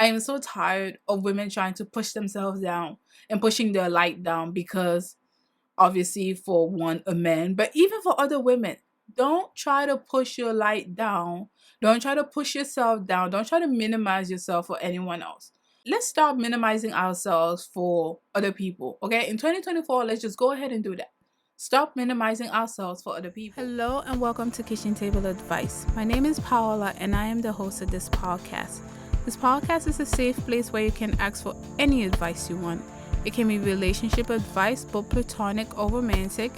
I am so tired of women trying to push themselves down and pushing their light down because obviously for one a man, but even for other women, don't try to push your light down. Don't try to push yourself down. Don't try to minimize yourself for anyone else. Let's stop minimizing ourselves for other people. Okay? In 2024, let's just go ahead and do that. Stop minimizing ourselves for other people. Hello and welcome to Kitchen Table Advice. My name is Paola and I am the host of this podcast. This podcast is a safe place where you can ask for any advice you want. It can be relationship advice, both platonic or romantic,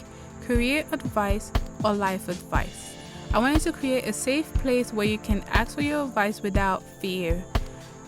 career advice, or life advice. I wanted to create a safe place where you can ask for your advice without fear.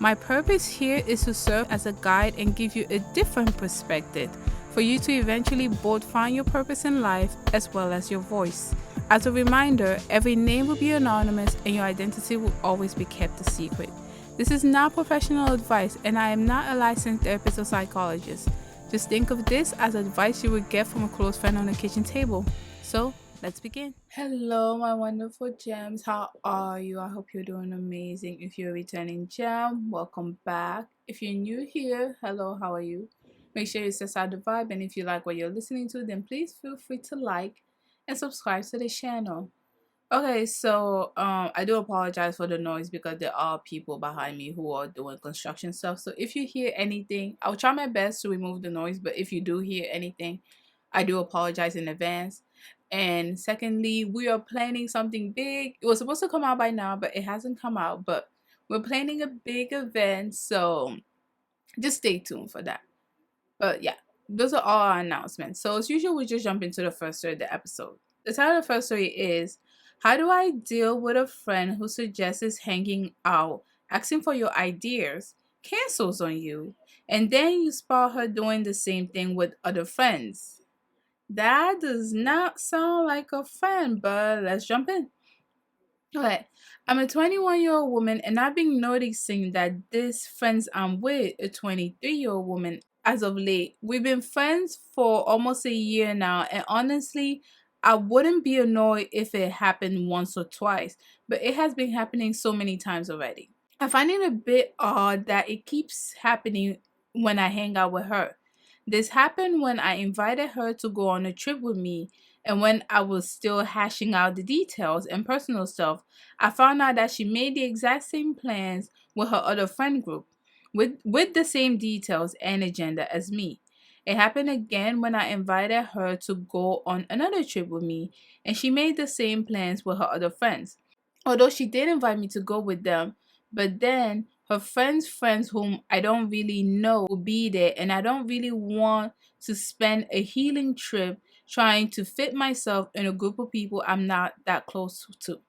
My purpose here is to serve as a guide and give you a different perspective for you to eventually both find your purpose in life as well as your voice. As a reminder, every name will be anonymous and your identity will always be kept a secret. This is not professional advice and I am not a licensed therapist or psychologist. Just think of this as advice you would get from a close friend on a kitchen table. So, let's begin. Hello, my wonderful gems. How are you? I hope you're doing amazing. If you're a returning gem, welcome back. If you're new here, hello, how are you? Make sure you set out the vibe, and if you like what you're listening to, then please feel free to like and subscribe to the channel. Okay, so I do apologize for the noise because there are people behind me who are doing construction stuff. So if you hear anything, I'll try my best to remove the noise, but if you do hear anything, I do apologize in advance. And secondly, we are planning something big. It was supposed to come out by now, but it hasn't come out. But we're planning a big event, so just stay tuned for that. But yeah, those are all our announcements. So as usual, we just jump into the first story of the episode. The title of the first story is, how do I deal with a friend who suggests hanging out, asking for your ideas, cancels on you, and then you spot her doing the same thing with other friends? That does not sound like a friend, but let's jump in. Okay, I'm a 21-year-old woman and I've been noticing that these friends I'm with, a 23-year-old woman, as of late. We've been friends for almost a year now, and honestly, I wouldn't be annoyed if it happened once or twice, but it has been happening so many times already. I find it a bit odd that it keeps happening when I hang out with her. This happened when I invited her to go on a trip with me, and when I was still hashing out the details and personal stuff, I found out that she made the exact same plans with her other friend group, with the same details and agenda as me. It happened again when I invited her to go on another trip with me, and she made the same plans with her other friends. Although she did invite me to go with them, but then her friends whom I don't really know will be there, and I don't really want to spend a healing trip trying to fit myself in a group of people I'm not that close to.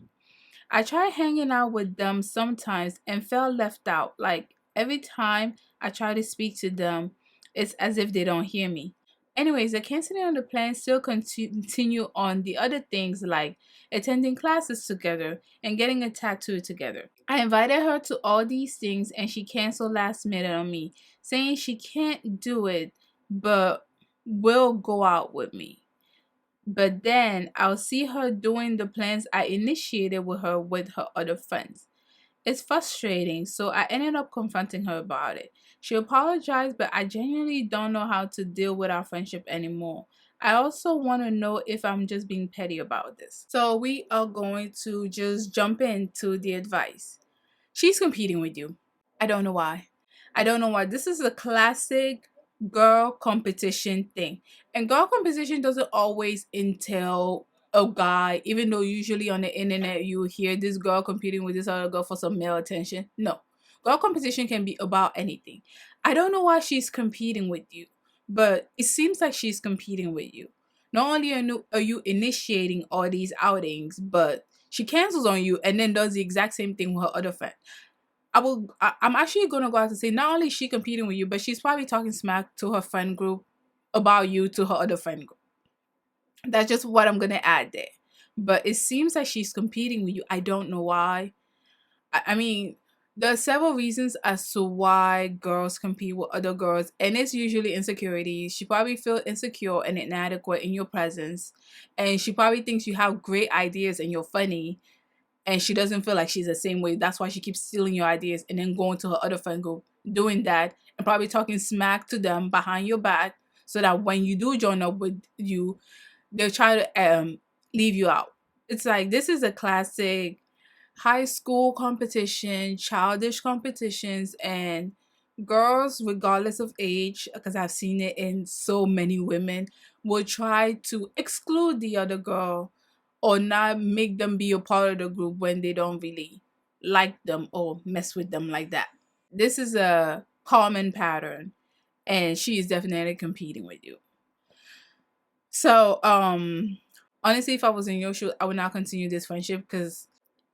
I tried hanging out with them sometimes and felt left out. Like every time I try to speak to them, it's as if they don't hear me. Anyways, the canceling of the plan still continue on the other things like attending classes together and getting a tattoo together. I invited her to all these things and she canceled last minute on me, saying she can't do it but will go out with me. But then I'll see her doing the plans I initiated with her other friends. It's frustrating, so I ended up confronting her about it. She apologized, but I genuinely don't know how to deal with our friendship anymore. I also want to know if I'm just being petty about this. So we are going to just jump into the advice. She's competing with you. I don't know why. I don't know why. This is a classic girl competition thing. And girl competition doesn't always entail a guy, even though usually on the internet you hear this girl competing with this other girl for some male attention. No. Girl competition can be about anything. I don't know why she's competing with you, but it seems like she's competing with you. Not only are you initiating all these outings, but she cancels on you and then does the exact same thing with her other friend. I'm actually gonna go out to say not only is she competing with you, but she's probably talking smack to her friend group about you to her other friend group. That's just what I'm gonna add there. But it seems like she's competing with you. I don't know why. I mean, there are several reasons as to why girls compete with other girls, and it's usually insecurities. She probably feels insecure and inadequate in your presence, and she probably thinks you have great ideas and you're funny, and she doesn't feel like she's the same way. That's why she keeps stealing your ideas and then going to her other friend group, doing that, and probably talking smack to them behind your back, so that when you do join up with you, they'll try to leave you out. It's like this is a classic high school competition, childish competitions, and girls, regardless of age, because I've seen it in so many women, will try to exclude the other girl or not make them be a part of the group when they don't really like them or mess with them like that. This is a common pattern, and she is definitely competing with you. So, honestly, if I was in your shoes, I would not continue this friendship, because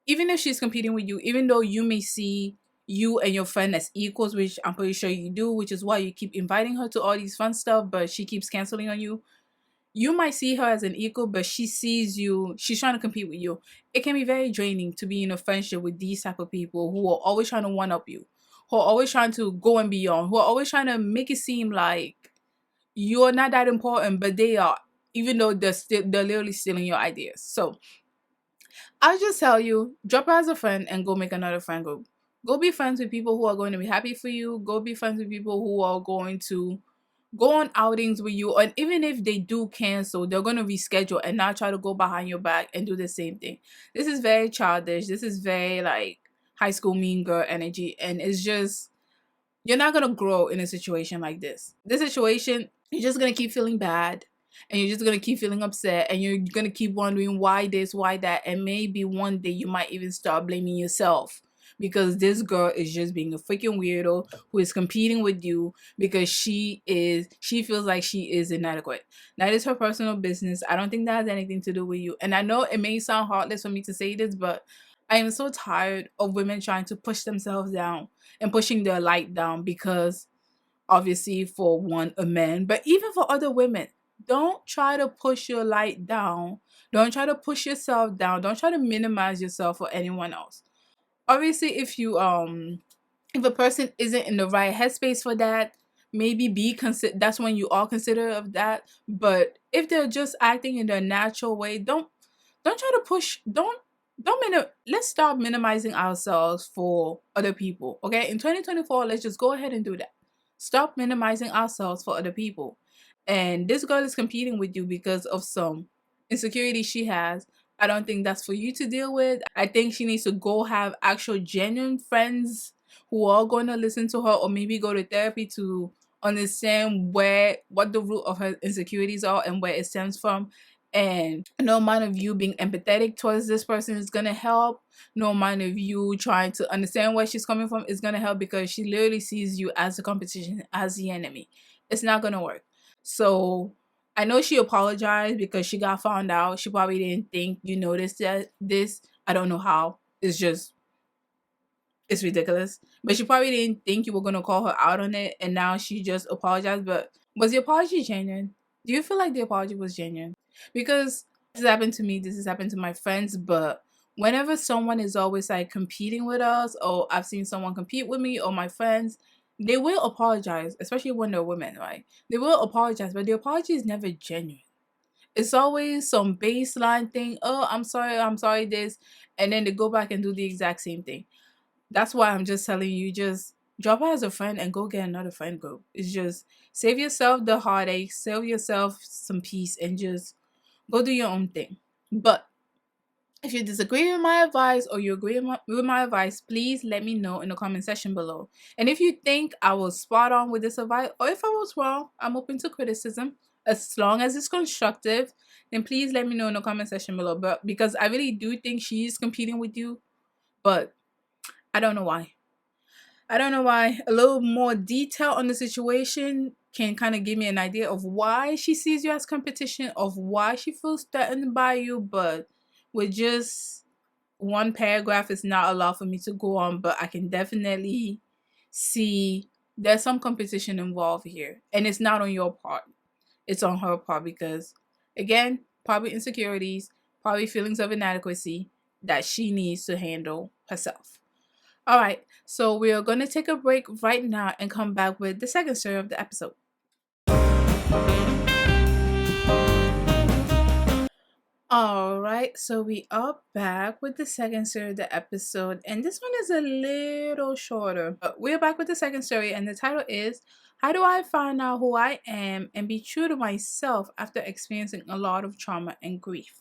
even if she's competing with you, even though you may see you and your friend as equals, which I'm pretty sure you do, which is why you keep inviting her to all these fun stuff, but she keeps canceling on you. You might see her as an equal, but she sees you, she's trying to compete with you. It can be very draining to be in a friendship with these type of people who are always trying to one up you, who are always trying to go and beyond, who are always trying to make it seem like you're not that important, but they are, even though they're literally stealing your ideas. So I'll just tell you, drop her as a friend and go make another friend group. Go be friends with people who are going to be happy for you. Go be friends with people who are going to go on outings with you. And even if they do cancel, they're going to reschedule and not try to go behind your back and do the same thing. This is very childish. This is very like high school mean girl energy. And it's just, you're not going to grow in a situation like this. This situation, you're just going to keep feeling bad, and you're just going to keep feeling upset, and you're going to keep wondering why this, why that, and maybe one day you might even start blaming yourself, because this girl is just being a freaking weirdo who is competing with you because she feels like she is inadequate. That is her personal business. I don't think that has anything to do with you. And I know it may sound heartless for me to say this, but I am so tired of women trying to push themselves down and pushing their light down, because obviously for one, a man, but even for other women, don't try to push your light down. Don't try to push yourself down. Don't try to minimize yourself for anyone else. Obviously, if a person isn't in the right headspace for that, maybe that's when you are considerate of that. But if they're just acting in their natural way, don't try to push. Let's stop minimizing ourselves for other people. Okay, in 2024, let's just go ahead and do that. Stop minimizing ourselves for other people. And this girl is competing with you because of some insecurity she has. I don't think that's for you to deal with. I think she needs to go have actual genuine friends who are going to listen to her, or maybe go to therapy to understand what the root of her insecurities are and where it stems from. And no amount of you being empathetic towards this person is going to help. No amount of you trying to understand where she's coming from is going to help, because she literally sees you as a competition, as the enemy. It's not going to work. So I know she apologized because she got found out. She probably didn't think you noticed that this. I don't know how. It's ridiculous. But she probably didn't think you were gonna call her out on it, and now she just apologized. But was the apology genuine? Do you feel like the apology was genuine? Because this has happened to me, this has happened to my friends, but whenever someone is always like competing with us, or I've seen someone compete with me or my friends, they will apologize, especially when they're women, right? They will apologize, but the apology is never genuine. It's always some baseline thing. Oh, I'm sorry, this. And then they go back and do the exact same thing. That's why I'm just telling you, just drop her as a friend and go get another friend group. It's just save yourself the heartache, save yourself some peace, and just go do your own thing. But if you disagree with my advice or you agree with my advice, please let me know in the comment section below. And if you think I was spot on with this advice, or if I was wrong, I'm open to criticism. As long as it's constructive, then please let me know in the comment section below. But because I really do think she's competing with you, but I don't know why. I don't know why. A little more detail on the situation can kind of give me an idea of why she sees you as competition, of why she feels threatened by you. But with just one paragraph, it's not allowed for me to go on. But I can definitely see there's some competition involved here. And it's not on your part. It's on her part, because, again, probably insecurities, probably feelings of inadequacy that she needs to handle herself. All right, so we are going to take a break right now and come back with the second story of the episode. All right, so we are back with the second story of the episode, and this one is a little shorter, but we're back with the second story, and the title is How Do I Find Out Who I Am and Be True to Myself After Experiencing a Lot of Trauma and Grief?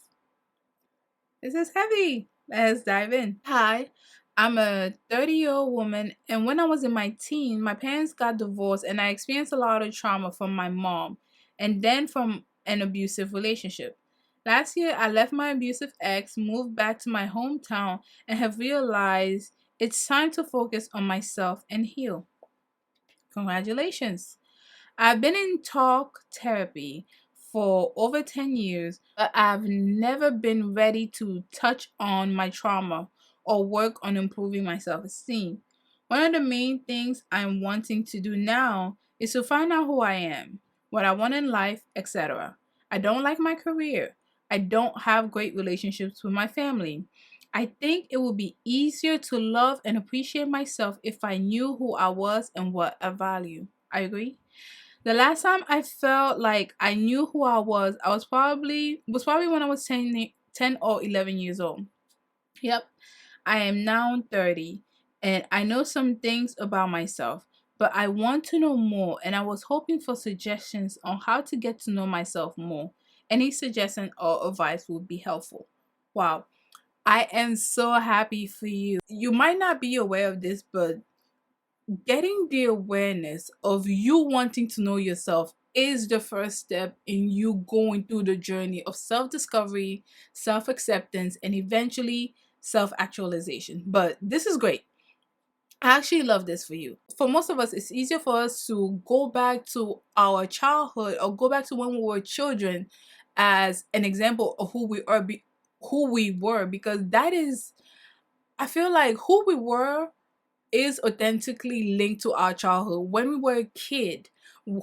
This is heavy. Let's dive in. Hi, I'm a 30-year-old woman, and when I was in my teen, my parents got divorced, and I experienced a lot of trauma from my mom and then from an abusive relationship. Last year, I left my abusive ex, moved back to my hometown, and have realized it's time to focus on myself and heal. Congratulations. I've been in talk therapy for over 10 years, but I've never been ready to touch on my trauma or work on improving my self esteem. One of the main things I'm wanting to do now is to find out who I am, what I want in life, etc. I don't like my career. I don't have great relationships with my family. I think it would be easier to love and appreciate myself if I knew who I was and what I value. I agree. The last time I felt like I knew who I was probably when I was 10 or 11 years old. Yep, I am now 30 and I know some things about myself, but I want to know more and I was hoping for suggestions on how to get to know myself more. Any suggestion or advice would be helpful. Wow, I am so happy for you. You might not be aware of this, but getting the awareness of you wanting to know yourself is the first step in you going through the journey of self discovery, self acceptance, and eventually self actualization. But this is great. I actually love this for you. For most of us, it's easier for us to go back to our childhood or go back to when we were children as an example of who we were, because that is, I feel like who we were is authentically linked to our childhood. When we were a kid,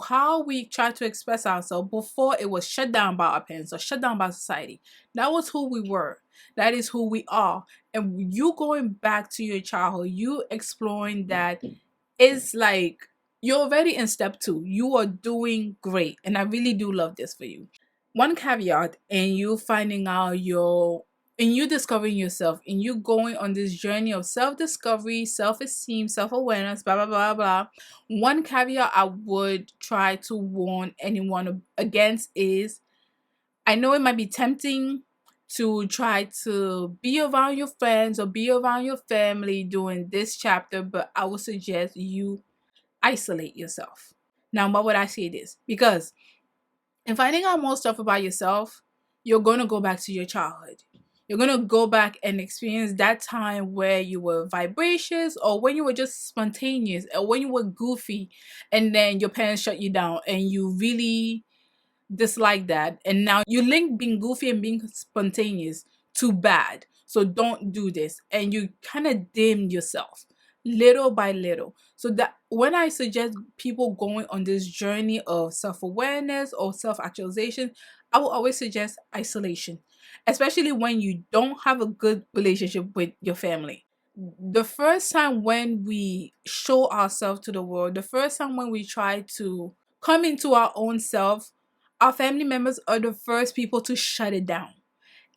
how we tried to express ourselves before it was shut down by our parents or shut down by society. That was who we were. That is who we are. And you going back to your childhood, you exploring that is like you're already in step two. You are doing great. And I really do love this for you. One caveat in you finding out in you discovering yourself, in you going on this journey of self-discovery, self-esteem, self-awareness, blah blah blah blah. One caveat I would try to warn anyone against is, I know it might be tempting to try to be around your friends or be around your family during this chapter, but I would suggest you isolate yourself. Now, why would I say this? Because in finding out more stuff about yourself, you're going to go back to your childhood. You're going to go back and experience that time where you were vivacious or when you were just spontaneous or when you were goofy and then your parents shut you down and you really dislike that. And now you link being goofy and being spontaneous to bad. So don't do this. And you kind of dim yourself little by little. So that when I suggest people going on this journey of self-awareness or self-actualization, I will always suggest isolation, especially when you don't have a good relationship with your family. The first time when we show ourselves to the world, the first time when we try to come into our own self, our family members are the first people to shut it down.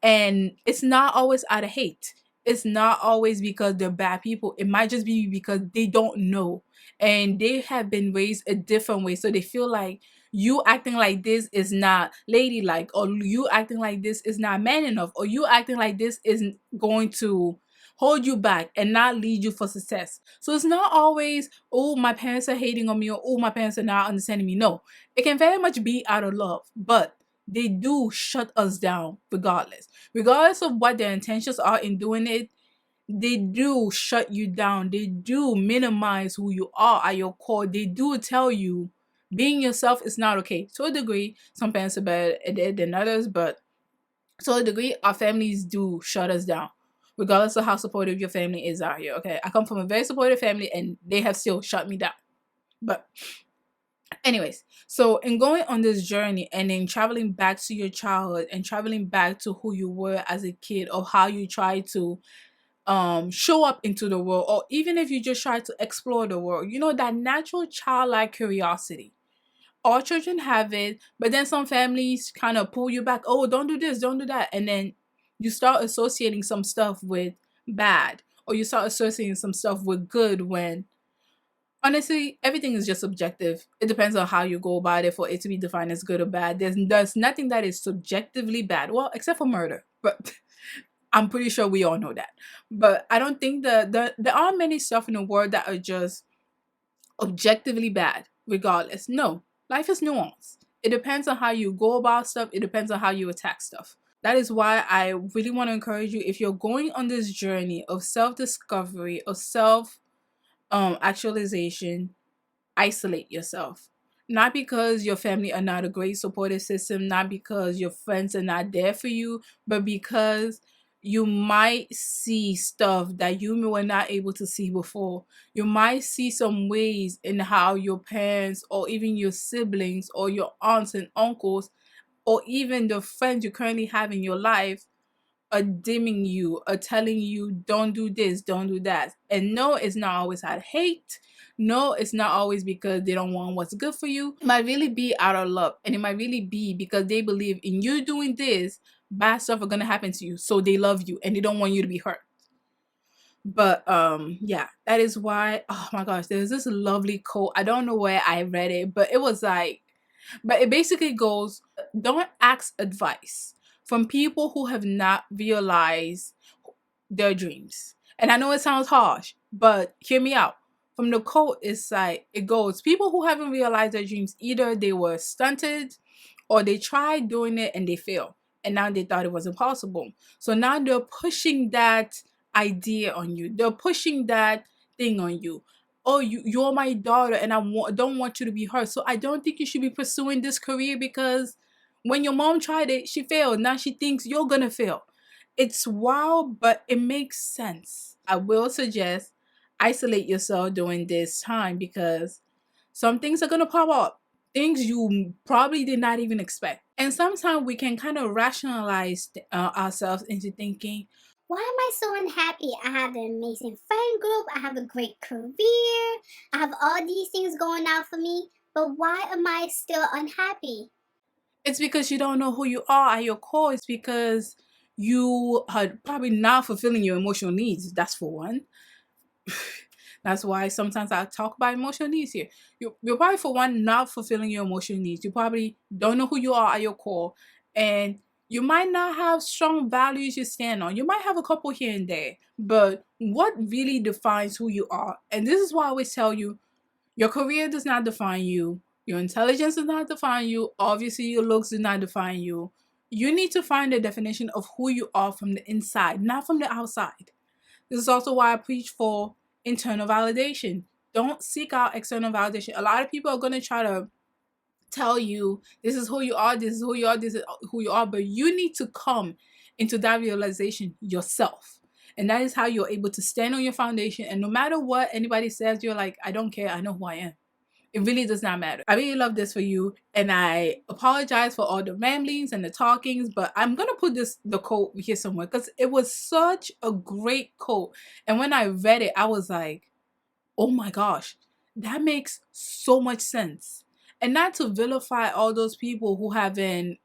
And it's not always out of hate. It's not always because they're bad people. It might just be because they don't know. And they have been raised a different way. So they feel like you acting like this is not ladylike, or you acting like this is not man enough, or you acting like this isn't going to hold you back and not lead you for success. So it's not always, oh, my parents are hating on me, or oh, my parents are not understanding me. No, it can very much be out of love, but they do shut us down regardless. Regardless of what their intentions are in doing it, they do shut you down. They do minimize who you are at your core. They do tell you being yourself is not okay. To a degree, some parents are better at it than others, but to a degree, our families do shut us down, regardless of how supportive your family is out here. Okay, I come from a very supportive family, and they have still shut me down. But anyways, so in going on this journey and in traveling back to your childhood and traveling back to who you were as a kid, or how you try to show up into the world, or even if you just try to explore the world, that natural childlike curiosity. All children have it, but then some families kind of pull you back. Oh, don't do this, don't do that. And then you start associating some stuff with bad, or you start associating some stuff with good when honestly, everything is just subjective. It depends on how you go about it for it to be defined as good or bad. There's nothing that is subjectively bad. Well, except for murder. But I'm pretty sure we all know that. But I don't think there are many stuff in the world that are just objectively bad, regardless. No, life is nuanced. It depends on how you go about stuff, it depends on how you attack stuff. That is why I really want to encourage you, if you're going on this journey of self discovery, of self actualization, isolate yourself. Not because your family are not a great supportive system, not because your friends are not there for you, but because you might see stuff that you were not able to see before. You might see some ways in how your parents or even your siblings or your aunts and uncles or even the friends you currently have in your life are dimming you, are telling you, don't do this, don't do that. And no, it's not always out of hate. No, it's not always because they don't want what's good for you. It might really be out of love. And it might really be because they believe in you doing this, bad stuff are gonna happen to you. So they love you and they don't want you to be hurt. But yeah, that is why, oh my gosh, there's this lovely quote. I don't know where I read it, but it was like, but it basically goes, don't ask advice from people who have not realized their dreams. And I know it sounds harsh, but hear me out. From the quote, it's like, it goes, people who haven't realized their dreams, either they were stunted or they tried doing it and they failed. And now they thought it was impossible. So now they're pushing that idea on you. They're pushing that thing on you. Oh, you're my daughter and don't want you to be hurt. So I don't think you should be pursuing this career because when your mom tried it, she failed. Now she thinks you're going to fail. It's wild, but it makes sense. I will suggest isolate yourself during this time because some things are going to pop up, things you probably did not even expect. And sometimes we can kind of rationalize ourselves into thinking, Why am I so unhappy? I have an amazing friend group, I have a great career, I have all these things going out for me, but why am I still unhappy? it's because you don't know who you are at your core. It's because you are probably not fulfilling your emotional needs. That's for one. That's why sometimes I talk about emotional needs here. You're probably, for one, not fulfilling your emotional needs. You probably don't know who you are at your core. And you might not have strong values you stand on. You might have a couple here and there. But what really defines who you are? And this is why I always tell you, your career does not define you. Your intelligence does not define you. Obviously, your looks do not define you. You need to find the definition of who you are from the inside, not from the outside. This is also why I preach for internal validation. Don't seek out external validation. A lot of people are going to try to tell you this is who you are, this is who you are, this is who you are, but you need to come into that realization yourself. And that is how you're able to stand on your foundation. And no matter what anybody says, you're like, I don't care. I know who I am. It really does not matter. I really love this for you. And I apologize for all the ramblings and the talkings, but I'm going to put the quote here somewhere because it was such a great quote. And when I read it, I was like, oh my gosh, that makes so much sense. And not to vilify all those people who haven't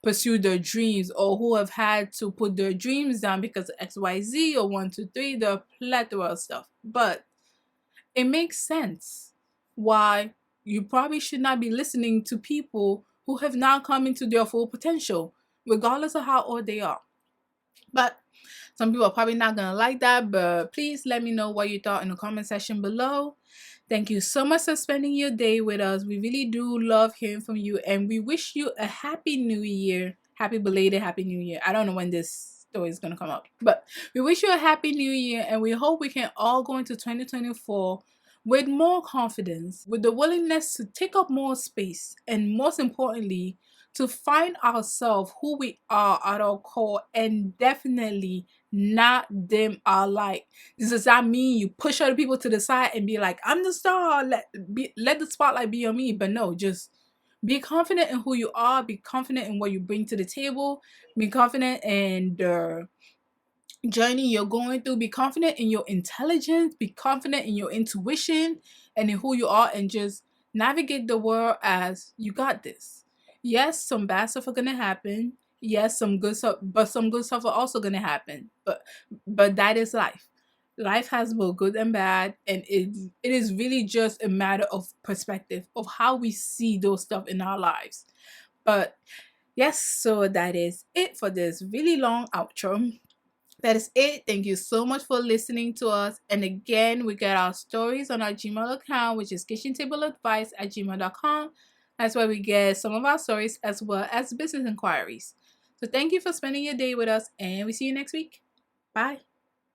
pursued their dreams or who have had to put their dreams down because of XYZ or 1, 2, 3, the plethora of stuff. But it makes sense why you probably should not be listening to people who have not come into their full potential, regardless of how old they are. But some people are probably not gonna like that, but please let me know what you thought in the comment section below. Thank you so much for spending your day with us. We really do love hearing from you, and we wish you a happy new year. Happy belated happy new year. I don't know when this story is gonna come up, but we wish you a happy new year, and we hope we can all go into 2024 with more confidence, with the willingness to take up more space, and most importantly, to find ourselves who we are at our core and definitely not dim our light. This does not mean you push other people to the side and be like, I'm the star, let the spotlight be on me. But no, just be confident in who you are, be confident in what you bring to the table, be confident in the journey you're going through, be confident in your intelligence, be confident in your intuition and in who you are, and just Navigate the world as you got this. Yes, some bad stuff are gonna happen. Yes, some good stuff, but some good stuff are also gonna happen. But that is life. Life has both good and bad, and it is really just a matter of perspective of how we see those stuff in our lives. But yes, so that is it for this really long outro. That is it. Thank you so much for listening to us. And again, we get our stories on our Gmail account, which is kitchentableadvice@gmail.com. That's where we get some of our stories as well as business inquiries. So thank you for spending your day with us, and we see you next week. Bye.